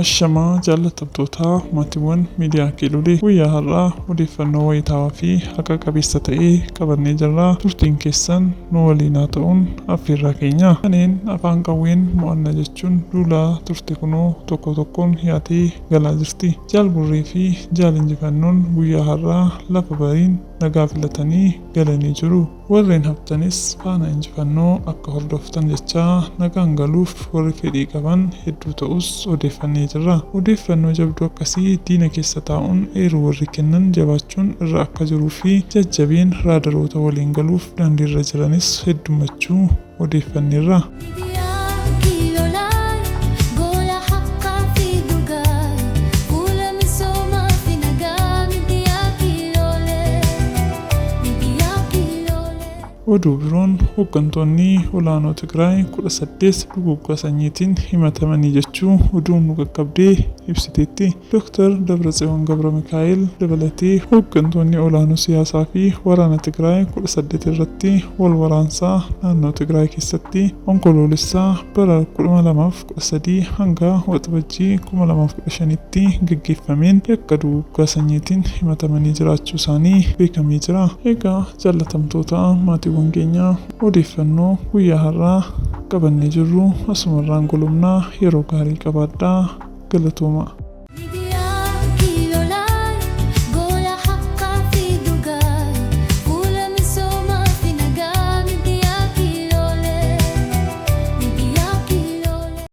Ashamaa jaallatamtoota maatiiwwan miidiyaa Kiilolee guyyaa har'aa odeeffannoo wayitaawaa fi haqa qabeessa ta'ee qabannee jirra. Turtiin keessan nu waliin haa ta'uun affeerraa keenya. Kanneen afaan qawween mo'annaa jechuun duulaa turte kunoo tokko tokkoon dhiyaatee galaa jirti. Jaalburrii fi jaalinjifannoon guyyaa har'aa lafa bariin nagaa filatanii galanii jiru. Warreen haftanis faana injifannoo akka hordoftan jechaa nagaan galuuf warri fedhii qaban hedduu ta'us odeeffannee jirra. Odeeffannoo jabduu akkasii diina keessa taa'uun eeruu warri kennan jabaachuun irra akka jiruu fi jajjabeen raadaroota waliin galuuf daandiirra jiranis heddummachuu odeeffanneerra. Oduu biroon hooggantoonni olaanoo Tigraay 18 duguuggaa sanyiitiin himatamanii jechuu oduun nu qaqqabdee ibsiteetti. Dr. Dabratsiyoon Gabramikaa'el dabalatee hooggantoonni olaanoo siyaasaa fi waraana Tigraay 18 irratti wal waraansaa naannoo Tigraay keessatti onkoloolessaa bara 2013 hanga waxabajjii 2015tti gaggeeffameen yakka duguuggaa sanyiitiin himatamanii jiraachuu isaanii beekamee jira. Egaa jaallatamtoota maatiiwwan keenya odeeffannoo guyyaa har'aa qabannee jirru asumarraan golomnaa yeroo gaarii qabaadhaa. Galatooma.